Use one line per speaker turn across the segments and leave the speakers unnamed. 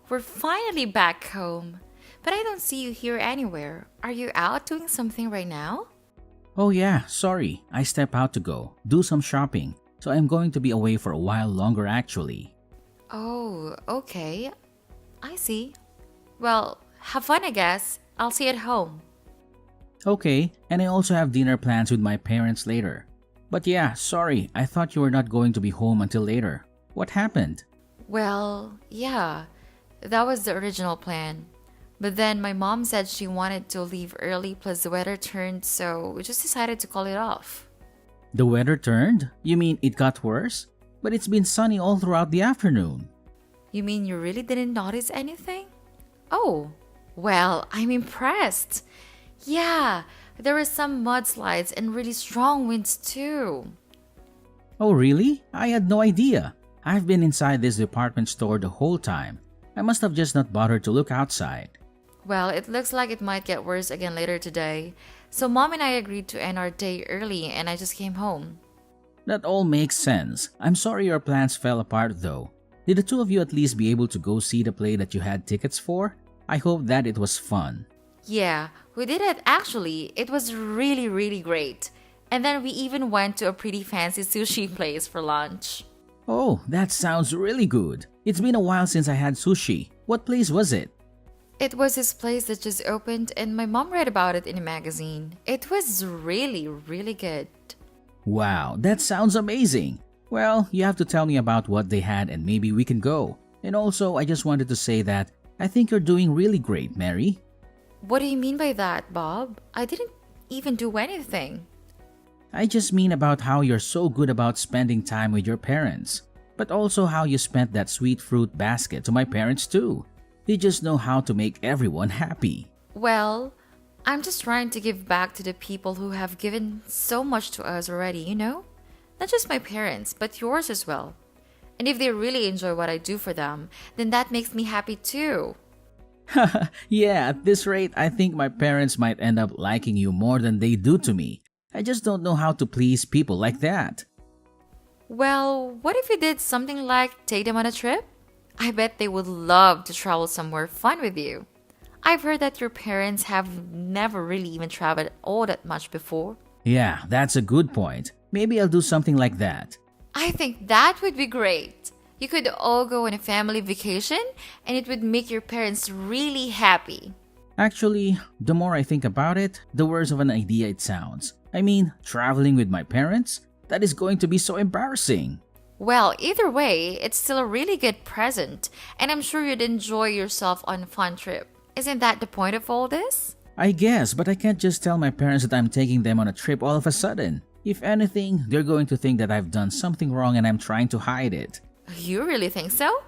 we're finally back home. But I don't see you here anywhere. Are you out doing something right now?
Oh yeah, sorry. I step out to go do some shopping. So I'm going to be away for a while longer actually.
Oh, okay. I see. Well, have fun, I guess. I'll see you at home.
Okay, and I also have dinner plans with my parents later. But yeah, sorry. I thought you were not going to be home until later. What happened?
Well, yeah, that was the original plan. But then my mom said she wanted to leave early, plus the weather turned, so we just decided to call it off.
The weather turned? You mean it got worse? But it's been sunny all throughout the afternoon.
You mean you really didn't notice anything? Oh, well, I'm impressed. Yeah, there were some mudslides and really strong winds too.
Oh really? I had no idea. I've been inside this department store the whole time. I must have just not bothered to look outside.
Well, it looks like it might get worse again later today. So mom and I agreed to end our day early and I just came home.
That all makes sense. I'm sorry your plans fell apart though. Did the two of you at least be able to go see the play that you had tickets for? I hope that it was fun.
Yeah, we did it actually. It was really, really great. And then we even went to a pretty fancy sushi place for lunch.
Oh, that sounds really good. It's been a while since I had sushi. What place was it?
It was this place that just opened and my mom read about it in a magazine. It was really, really good.
Wow, that sounds amazing. Well, you have to tell me about what they had and maybe we can go. And also, I just wanted to say that I think you're doing really great, Mary.
What do you mean by that, Bob? I didn't even do anything.
I just mean about how you're so good about spending time with your parents, but also how you spent that sweet fruit basket to my parents too. You just know how to make everyone happy.
Well, I'm just trying to give back to the people who have given so much to us already, you know? Not just my parents, but yours as well. And if they really enjoy what I do for them, then that makes me happy too.
Yeah, at this rate, I think my parents might end up liking you more than they do to me. I just don't know how to please people like that.
Well, what if you did something like take them on a trip? I bet they would love to travel somewhere fun with you. I've heard that your parents have never really even traveled all that much before.
Yeah, that's a good point. Maybe I'll do something like that.
I think that would be great. You could all go on a family vacation and it would make your parents really happy.
Actually, the more I think about it, the worse of an idea it sounds. I mean, traveling with my parents? That is going to be so embarrassing.
Well, either way, it's still a really good present, and I'm sure you'd enjoy yourself on a fun trip. Isn't that the point of all this?
I guess, but I can't just tell my parents that I'm taking them on a trip all of a sudden. If anything, they're going to think that I've done something wrong and I'm trying to hide it.
You really think so?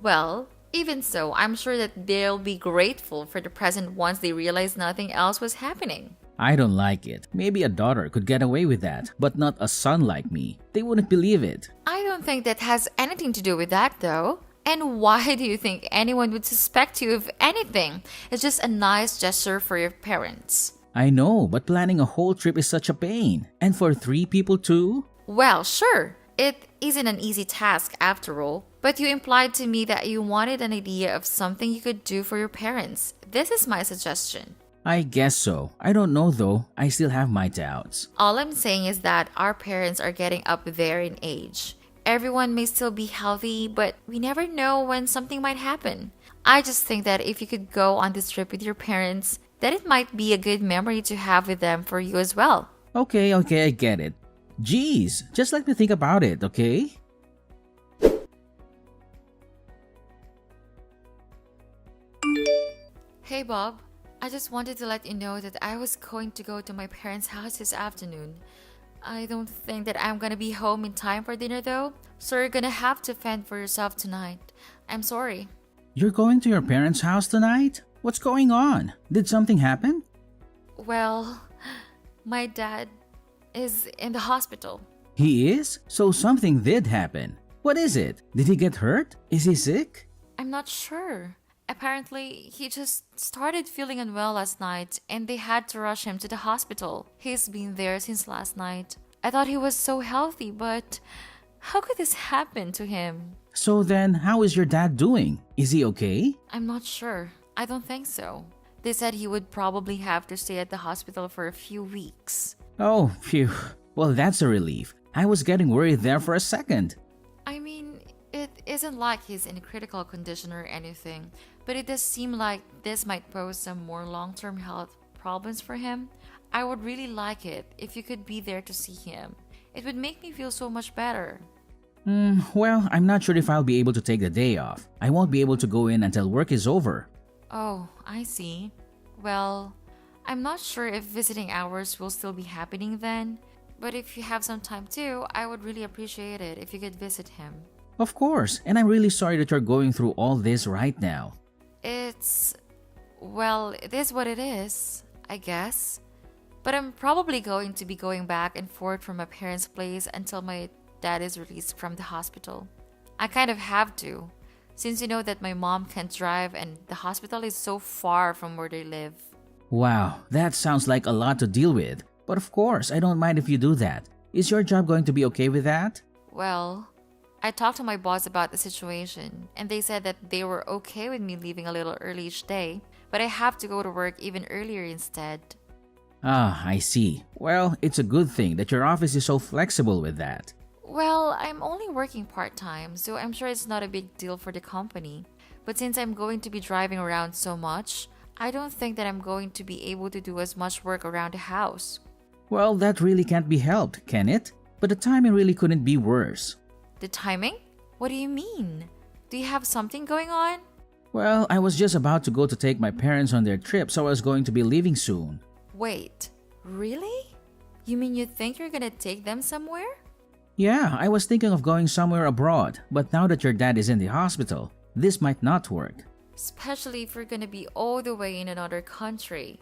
Well, even so, I'm sure that they'll be grateful for the present once they realize nothing else was happening.
I don't like it. Maybe a daughter could get away with that, but not a son like me. They wouldn't believe it.
I don't think that has anything to do with that, though. And why do you think anyone would suspect you of anything? It's just a nice gesture for your parents.
I know, but planning a whole trip is such a pain. And for 3 people too?
Well, sure. It isn't an easy task after all. But you implied to me that you wanted an idea of something you could do for your parents. This is my suggestion.
I guess so. I don't know though. I still have my doubts.
All I'm saying is that our parents are getting up there in age. Everyone may still be healthy, but we never know when something might happen. I just think that if you could go on this trip with your parents, then it might be a good memory to have with them for you as well.
Okay, I get it. Geez, just let me think about it, okay?
Hey Bob, I just wanted to let you know that I was going to go to my parents' house this afternoon. I don't think that I'm gonna be home in time for dinner though, so you're gonna have to fend for yourself tonight. I'm sorry.
You're going to your parents' house tonight? What's going on? Did something happen?
Well, my dad is in the hospital.
He is? So something did happen. What is it? Did he get hurt? Is he sick?
I'm not sure. Apparently, he just started feeling unwell last night and they had to rush him to the hospital. He's been there since last night. I thought he was so healthy, but how could this happen to him?
So then, how is your dad doing? Is he okay?
I'm not sure. I don't think so. They said he would probably have to stay at the hospital for a few weeks.
Oh, phew. Well, that's a relief. I was getting worried there for a second.
I mean, it isn't like he's in critical condition or anything, but it does seem like this might pose some more long-term health problems for him. I would really like it if you could be there to see him. It would make me feel so much better.
Well, I'm not sure if I'll be able to take the day off. I won't be able to go in until work is over.
Oh, I see. Well, I'm not sure if visiting hours will still be happening then, but if you have some time too, I would really appreciate it if you could visit him.
Of course, and I'm really sorry that you're going through all this right now.
Well, it is what it is, I guess. But I'm probably going to be going back and forth from my parents' place until my dad is released from the hospital. I kind of have to, since you know that my mom can't drive and the hospital is so far from where they live.
Wow, that sounds like a lot to deal with. But of course, I don't mind if you do that. Is your job going to be okay with that?
Well, I talked to my boss about the situation, and they said that they were okay with me leaving a little early each day, but I have to go to work even earlier instead.
Ah, I see. Well, it's a good thing that your office is so flexible with that.
Well, I'm only working part-time, so I'm sure it's not a big deal for the company. But since I'm going to be driving around so much, I don't think that I'm going to be able to do as much work around the house.
Well, that really can't be helped, can it? But the timing really couldn't be worse.
The timing? What do you mean? Do you have something going on?
Well, I was just about to go to take my parents on their trip, so I was going to be leaving soon.
Wait, really? You mean you think you're gonna take them somewhere?
Yeah, I was thinking of going somewhere abroad, but now that your dad is in the hospital, this might not work.
Especially if you're gonna be all the way in another country.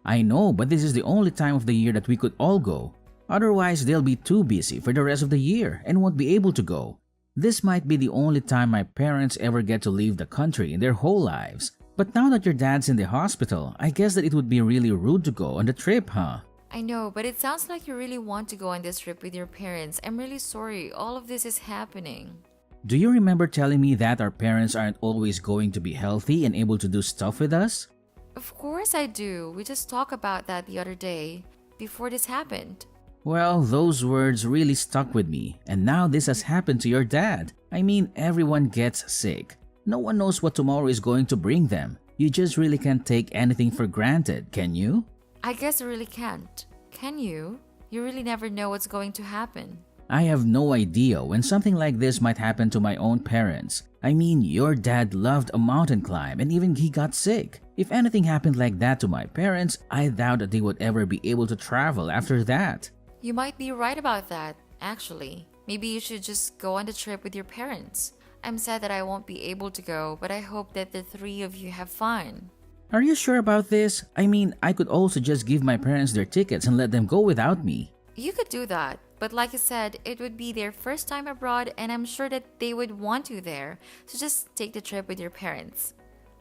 I know, but this is the only time of the year that we could all go. Otherwise, they'll be too busy for the rest of the year and won't be able to go. This might be the only time my parents ever get to leave the country in their whole lives. But now that your dad's in the hospital, I guess that it would be really rude to go on the trip, huh?
I know, but it sounds like you really want to go on this trip with your parents. I'm really sorry all of this is happening.
Do you remember telling me that our parents aren't always going to be healthy and able to do stuff with us?
Of course I do. We just talked about that the other day, before this happened.
Well, those words really stuck with me, and now this has happened to your dad. I mean, everyone gets sick. No one knows what tomorrow is going to bring them. You just really can't take anything for granted, can you?
I guess I really can't. Can you? You really never know what's going to happen.
I have no idea when something like this might happen to my own parents. I mean, your dad loved a mountain climb and even he got sick. If anything happened like that to my parents, I doubt that they would ever be able to travel after that.
You might be right about that, actually. Maybe you should just go on the trip with your parents. I'm sad that I won't be able to go, but I hope that the three of you have fun.
Are you sure about this? I mean, I could also just give my parents their tickets and let them go without me.
You could do that, but like I said, it would be their first time abroad and I'm sure that they would want you there, so just take the trip with your parents.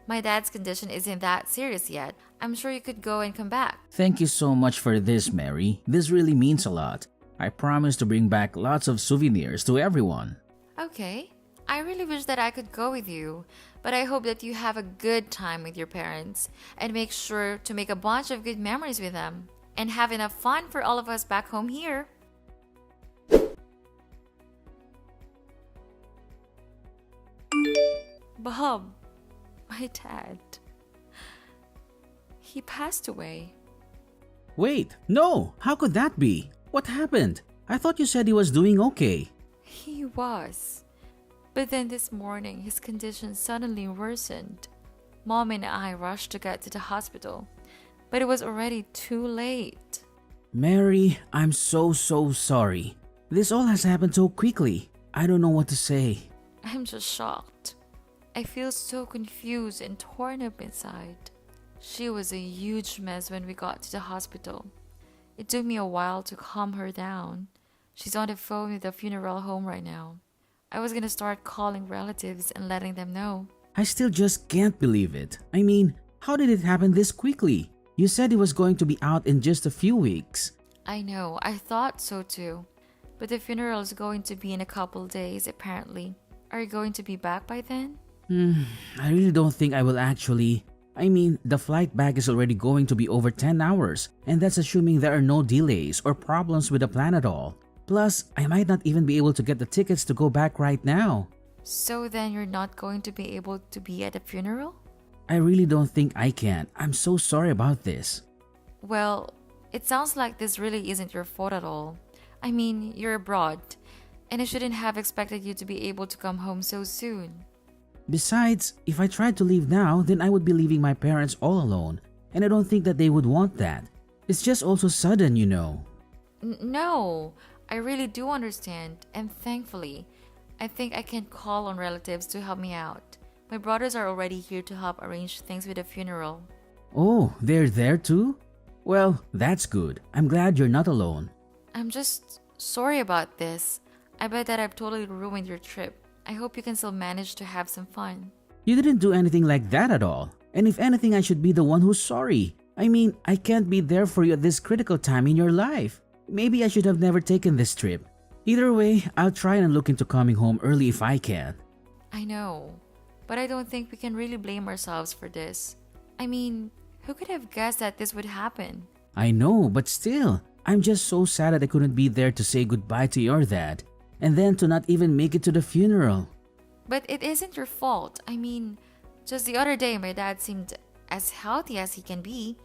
My dad's condition isn't that serious yet. I'm sure you could go and come back.
Thank you so much for this, Mary. This really means a lot. I promise to bring back lots of souvenirs to everyone.
Okay. I really wish that I could go with you, but I hope that you have a good time with your parents and make sure to make a bunch of good memories with them and have enough fun for all of us back home here. Bob, my dad. He passed away.
Wait, no! How could that be? What happened? I thought you said he was doing okay.
He was. But then this morning, his condition suddenly worsened. Mom and I rushed to get to the hospital, but it was already too late.
Mary, I'm so sorry. This all has happened so quickly. I don't know what to say.
I'm just shocked. I feel so confused and torn up inside. She was a huge mess when we got to the hospital. It took me a while to calm her down. She's on the phone with the funeral home right now. I was gonna start calling relatives and letting them know.
I still just can't believe it. I mean, how did it happen this quickly? You said he was going to be out in just a few weeks.
I know, I thought so too. But the funeral is going to be in a couple days, apparently. Are you going to be back by then?
I really don't think I will actually. I mean, the flight back is already going to be over 10 hours, and that's assuming there are no delays or problems with the plan at all. Plus, I might not even be able to get the tickets to go back right now.
So then you're not going to be able to be at the funeral?
I really don't think I can. I'm so sorry about this.
Well, it sounds like this really isn't your fault at all. I mean, you're abroad, and I shouldn't have expected you to be able to come home so soon.
Besides, if I tried to leave now, then I would be leaving my parents all alone, and I don't think that they would want that. It's just also sudden, you know.
No, I really do understand, and thankfully, I think I can call on relatives to help me out. My brothers are already here to help arrange things with the funeral.
Oh, they're there too? Well, that's good. I'm glad you're not alone.
I'm just sorry about this. I bet that I've totally ruined your trip. I hope you can still manage to have some fun.
You didn't do anything like that at all. And if anything, I should be the one who's sorry. I mean, I can't be there for you at this critical time in your life. Maybe I should have never taken this trip. Either way, I'll try and look into coming home early if I can.
I know, but I don't think we can really blame ourselves for this. I mean, who could have guessed that this would happen?
I know, but still, I'm just so sad that I couldn't be there to say goodbye to your dad. And then to not even make it to the funeral.
But it isn't your fault. I mean, just the other day, my dad seemed as healthy as he can be.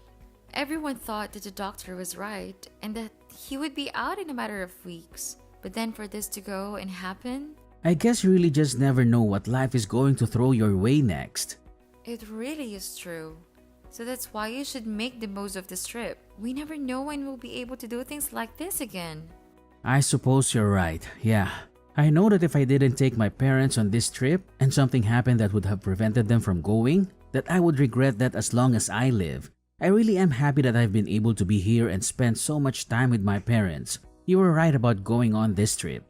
Everyone thought that the doctor was right and that he would be out in a matter of weeks. But then for this to go and happen?
I guess you really just never know what life is going to throw your way next.
It really is true. So that's why you should make the most of this trip. We never know when we'll be able to do things like this again.
I suppose you're right, yeah. I know that if I didn't take my parents on this trip and something happened that would have prevented them from going, that I would regret that as long as I live. I really am happy that I've been able to be here and spend so much time with my parents. You were right about going on this trip.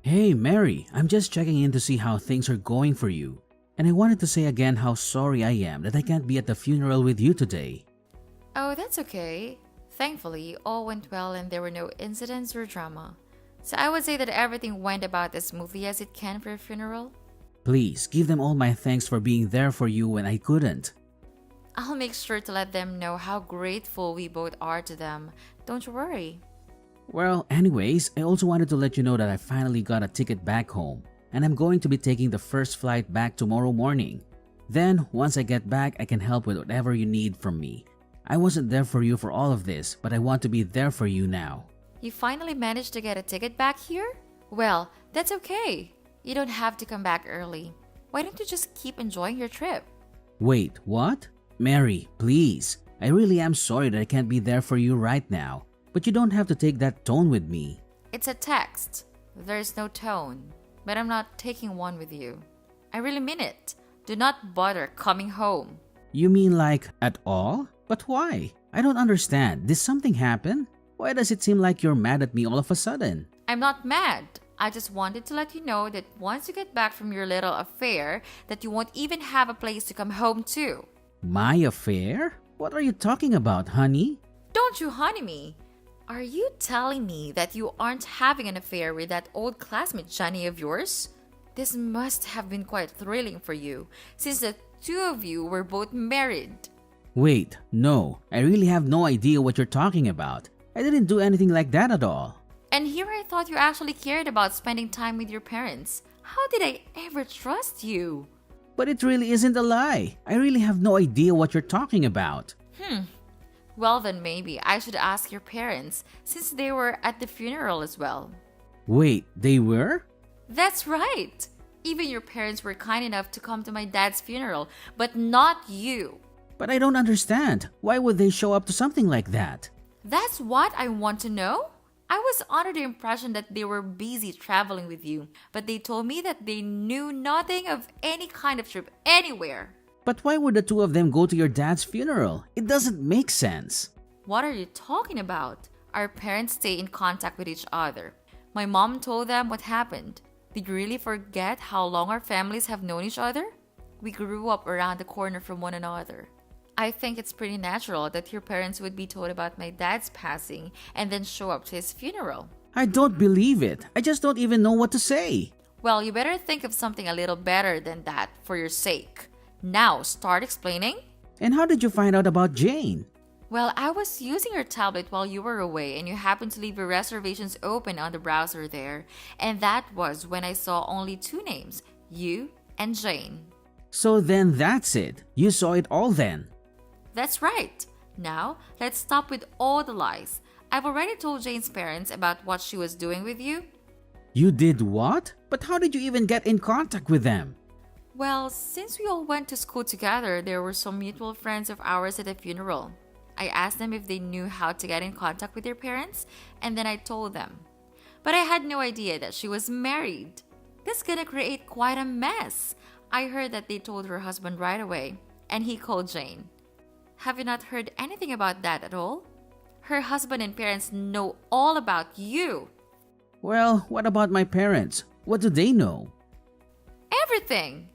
Hey Mary, I'm just checking in to see how things are going for you. And I wanted to say again how sorry I am that I can't be at the funeral with you today.
Oh, that's okay. Thankfully, all went well and there were no incidents or drama. So I would say that everything went about as smoothly as it can for a funeral.
Please, give them all my thanks for being there for you when I couldn't.
I'll make sure to let them know how grateful we both are to them. Don't you worry.
Well, anyways, I also wanted to let you know that I finally got a ticket back home. And I'm going to be taking the first flight back tomorrow morning. Then, once I get back, I can help with whatever you need from me. I wasn't there for you for all of this, but I want to be there for you now.
You finally managed to get a ticket back here? Well, that's okay. You don't have to come back early. Why don't you just keep enjoying your trip?
Wait, what? Mary, please. I really am sorry that I can't be there for you right now. But you don't have to take that tone with me.
It's a text. There's no tone. But I'm not taking one with you. I really mean it. Do not bother coming home.
You mean like at all? But why? I don't understand. Did something happen? Why does it seem like you're mad at me all of a sudden?
I'm not mad. I just wanted to let you know that once you get back from your little affair, that you won't even have a place to come home to.
My affair? What are you talking about, honey?
Don't you honey me. Are you telling me that you aren't having an affair with that old classmate Johnny of yours? This must have been quite thrilling for you, since the two of you were both married.
Wait, no. I really have no idea what you're talking about. I didn't do anything like that at all.
And here I thought you actually cared about spending time with your parents. How did I ever trust you?
But it really isn't a lie. I really have no idea what you're talking about.
Well, then maybe I should ask your parents, since they were at the funeral as well.
Wait, they were?
That's right! Even your parents were kind enough to come to my dad's funeral, but not you.
But I don't understand. Why would they show up to something like that?
That's what I want to know. I was under the impression that they were busy traveling with you, but they told me that they knew nothing of any kind of trip anywhere.
But why would the two of them go to your dad's funeral? It doesn't make sense.
What are you talking about? Our parents stay in contact with each other. My mom told them what happened. Did you really forget how long our families have known each other? We grew up around the corner from one another. I think it's pretty natural that your parents would be told about my dad's passing and then show up to his funeral.
I don't believe it. I just don't even know what to say.
Well, you better think of something a little better than that for your sake. Now, start explaining.
And how did you find out about Jane?
Well, I was using your tablet while you were away and you happened to leave your reservations open on the browser there. And that was when I saw only two names, you and Jane.
So then that's it. You saw it all then.
That's right. Now, let's stop with all the lies. I've already told Jane's parents about what she was doing with you.
You did what? But how did you even get in contact with them?
Well, since we all went to school together, there were some mutual friends of ours at the funeral. I asked them if they knew how to get in contact with their parents, and then I told them. But I had no idea that she was married. This is gonna create quite a mess. I heard that they told her husband right away, and he called Jane. Have you not heard anything about that at all? Her husband and parents know all about you.
Well, what about my parents? What do they know?
Everything!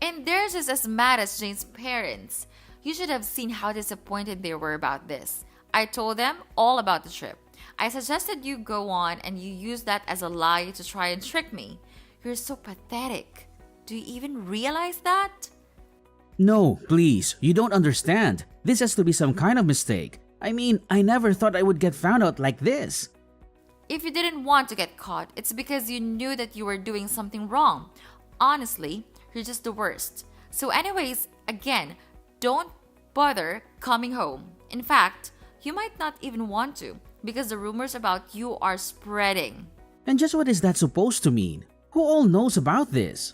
And they're just as mad as Jane's parents. You should have seen how disappointed they were about this. I told them all about the trip. I suggested you go on and you use that as a lie to try and trick me. You're so pathetic. Do you even realize that?
No, please, you don't understand. This has to be some kind of mistake. I mean, I never thought I would get found out like this.
If you didn't want to get caught, it's because you knew that you were doing something wrong. Honestly, you're just the worst. So anyways, again, don't bother coming home. In fact, you might not even want to because the rumors about you are spreading.
And just what is that supposed to mean? Who all knows about this?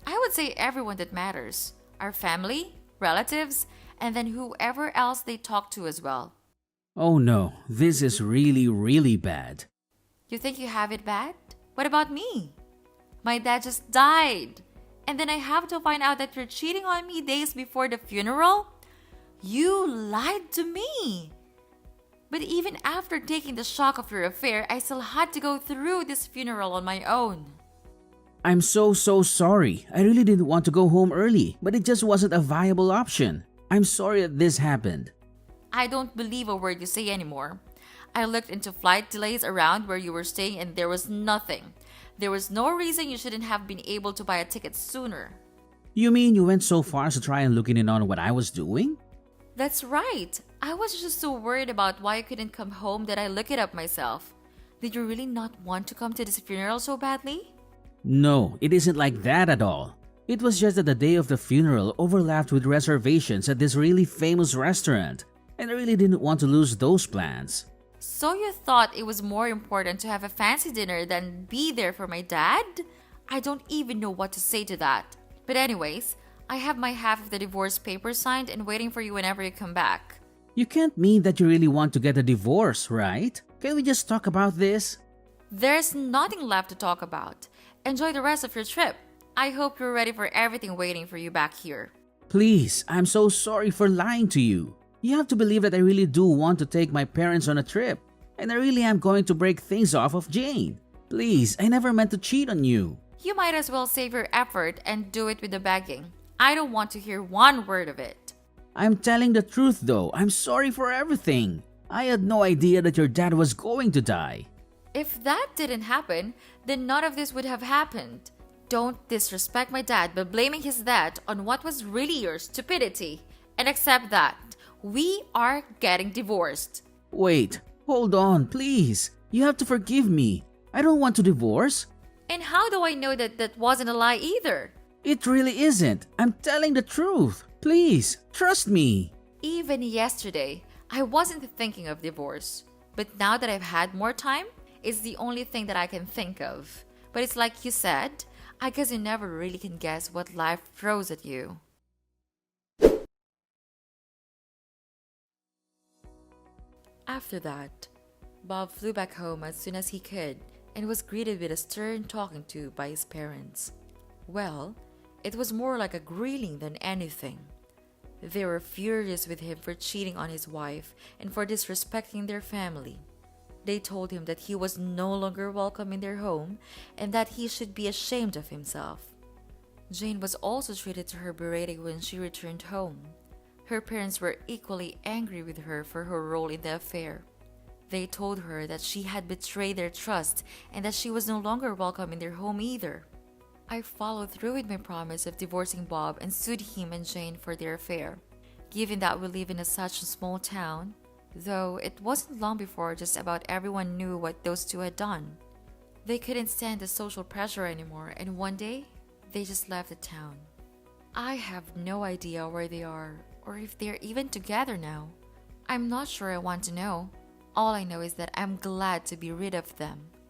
I would say everyone that matters. Our family, relatives, and then whoever else they talk to as well.
Oh no, this is really, really bad.
You think you have it bad? What about me? My dad just died. And then I have to find out that you're cheating on me days before the funeral? You lied to me. But even after taking the shock of your affair, I still had to go through this funeral on my own.
I'm so sorry. I really didn't want to go home early, but it just wasn't a viable option. I'm sorry that this happened.
I don't believe a word you say anymore. I looked into flight delays around where you were staying and there was nothing. There was no reason you shouldn't have been able to buy a ticket sooner.
You mean you went so far as to try and look in on what I was doing?
That's right. I was just so worried about why I couldn't come home that I looked it up myself. Did you really not want to come to this funeral so badly?
No, it isn't like that at all. It was just that the day of the funeral overlapped with reservations at this really famous restaurant, and I really didn't want to lose those plans.
So you thought it was more important to have a fancy dinner than be there for my dad? I don't even know what to say to that. But anyways, I have my half of the divorce papers signed and waiting for you whenever you come back.
You can't mean that you really want to get a divorce, right? Can we just talk about this?
There's nothing left to talk about. Enjoy the rest of your trip. I hope you're ready for everything waiting for you back here.
Please, I'm so sorry for lying to you. You have to believe that I really do want to take my parents on a trip, and I really am going to break things off of Jane. Please, I never meant to cheat on you.
You might as well save your effort and do it with the begging. I don't want to hear one word of it.
I'm telling the truth though. I'm sorry for everything. I had no idea that your dad was going to die.
If that didn't happen, then none of this would have happened. Don't disrespect my dad by blaming his death on what was really your stupidity. And accept that we are getting divorced.
Wait, hold on, please. You have to forgive me. I don't want to divorce.
And how do I know that that wasn't a lie either?
It really isn't. I'm telling the truth. Please, trust me.
Even yesterday, I wasn't thinking of divorce. But now that I've had more time, it's the only thing that I can think of. But it's like you said, I guess you never really can guess what life throws at you. After that, Bob flew back home as soon as he could and was greeted with a stern talking to by his parents. Well, it was more like a grilling than anything. They were furious with him for cheating on his wife and for disrespecting their family. They told him that he was no longer welcome in their home and that he should be ashamed of himself. Jane was also treated to her berating when she returned home. Her parents were equally angry with her for her role in the affair. They told her that she had betrayed their trust and that she was no longer welcome in their home either. I followed through with my promise of divorcing Bob and sued him and Jane for their affair. Given that we live in such a small town, though it wasn't long before just about everyone knew what those two had done. They couldn't stand the social pressure anymore, and one day, they just left the town. I have no idea where they are, or if they're even together now. I'm not sure I want to know. All I know is that I'm glad to be rid of them.